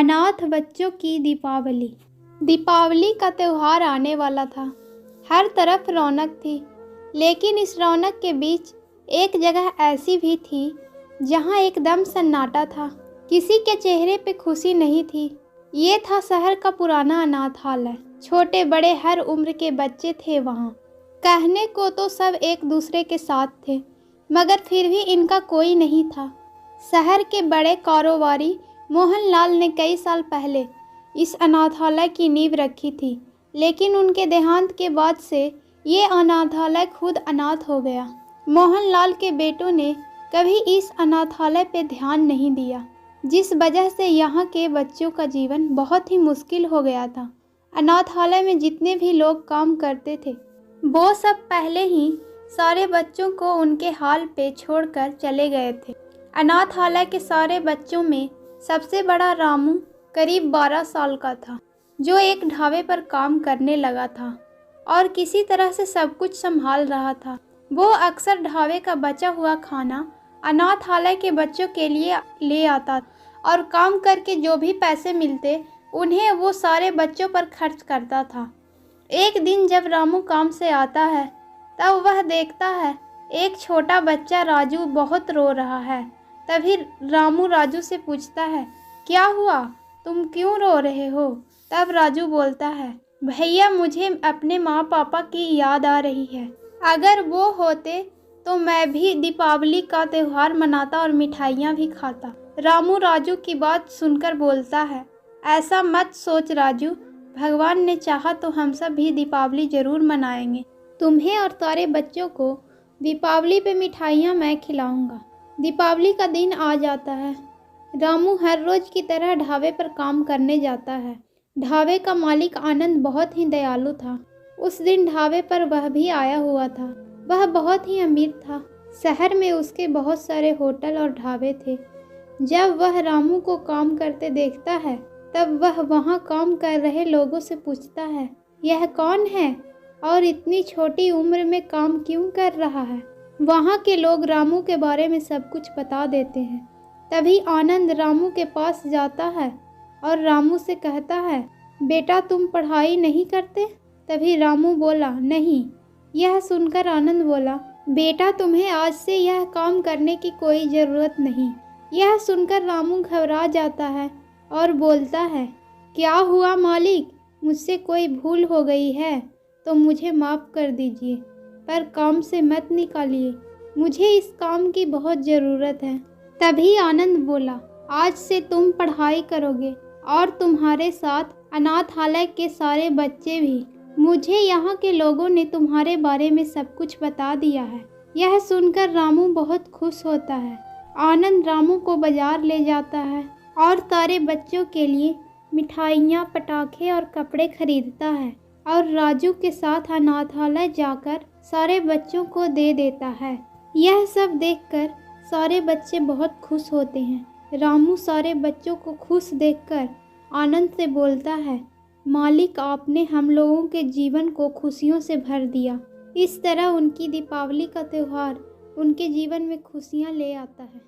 अनाथ बच्चों की दीपावली। दीपावली का त्यौहार आने वाला था। हर तरफ रौनक थी, लेकिन इस रौनक के बीच एक जगह ऐसी भी थी जहां एकदम सन्नाटा था। किसी के चेहरे पे खुशी नहीं थी। ये था शहर का पुराना अनाथालय। छोटे बड़े हर उम्र के बच्चे थे वहाँ। कहने को तो सब एक दूसरे के साथ थे, मगर फिर भी इनका कोई नहीं था। शहर के बड़े कारोबारी मोहनलाल ने कई साल पहले इस अनाथालय की नींव रखी थी, लेकिन उनके देहांत के बाद से ये अनाथालय खुद अनाथ हो गया। मोहनलाल के बेटों ने कभी इस अनाथालय पे ध्यान नहीं दिया, जिस वजह से यहाँ के बच्चों का जीवन बहुत ही मुश्किल हो गया था। अनाथालय में जितने भी लोग काम करते थे, वो सब पहले ही सारे बच्चों को उनके हाल पे छोड़कर चले गए थे। अनाथालय के सारे बच्चों में सबसे बड़ा रामू करीब 12 साल का था, जो एक ढाबे पर काम करने लगा था और किसी तरह से सब कुछ संभाल रहा था। वो अक्सर ढाबे का बचा हुआ खाना अनाथालय के बच्चों के लिए ले आता और काम करके जो भी पैसे मिलते उन्हें वो सारे बच्चों पर खर्च करता था। एक दिन जब रामू काम से आता है, तब वह देखता है एक छोटा बच्चा राजू बहुत रो रहा है। तभी रामू राजू से पूछता है, क्या हुआ, तुम क्यों रो रहे हो? तब राजू बोलता है, भैया मुझे अपने माँ पापा की याद आ रही है। अगर वो होते तो मैं भी दीपावली का त्यौहार मनाता और मिठाइयाँ भी खाता। रामू राजू की बात सुनकर बोलता है, ऐसा मत सोच राजू, भगवान ने चाहा तो हम सब भी दीपावली ज़रूर मनाएंगे। तुम्हें और सारे बच्चों को दीपावली पे मिठाइयाँ मैं खिलाऊंगा। दीपावली का दिन आ जाता है। रामू हर रोज़ की तरह ढाबे पर काम करने जाता है। ढाबे का मालिक आनंद बहुत ही दयालु था। उस दिन ढाबे पर वह भी आया हुआ था। वह बहुत ही अमीर था। शहर में उसके बहुत सारे होटल और ढाबे थे। जब वह रामू को काम करते देखता है, तब वह वहाँ काम कर रहे लोगों से पूछता है, यह कौन है और इतनी छोटी उम्र में काम क्यों कर रहा है? वहाँ के लोग रामू के बारे में सब कुछ बता देते हैं। तभी आनंद रामू के पास जाता है और रामू से कहता है, बेटा तुम पढ़ाई नहीं करते? तभी रामू बोला, नहीं। यह सुनकर आनंद बोला, बेटा तुम्हें आज से यह काम करने की कोई ज़रूरत नहीं। यह सुनकर रामू घबरा जाता है और बोलता है, क्या हुआ मालिक, मुझसे कोई भूल हो गई है तो मुझे माफ़ कर दीजिए, पर काम से मत निकालिए, मुझे इस काम की बहुत ज़रूरत है। तभी आनंद बोला, आज से तुम पढ़ाई करोगे और तुम्हारे साथ अनाथालय के सारे बच्चे भी। मुझे यहाँ के लोगों ने तुम्हारे बारे में सब कुछ बता दिया है। यह सुनकर रामू बहुत खुश होता है। आनंद रामू को बाजार ले जाता है और सारे बच्चों के लिए मिठाइयाँ, पटाखे और कपड़े खरीदता है और राजू के साथ अनाथालय जाकर सारे बच्चों को दे देता है। यह सब देखकर सारे बच्चे बहुत खुश होते हैं। रामू सारे बच्चों को खुश देखकर आनंद से बोलता है, मालिक आपने हम लोगों के जीवन को खुशियों से भर दिया। इस तरह उनकी दीपावली का त्यौहार उनके जीवन में खुशियाँ ले आता है।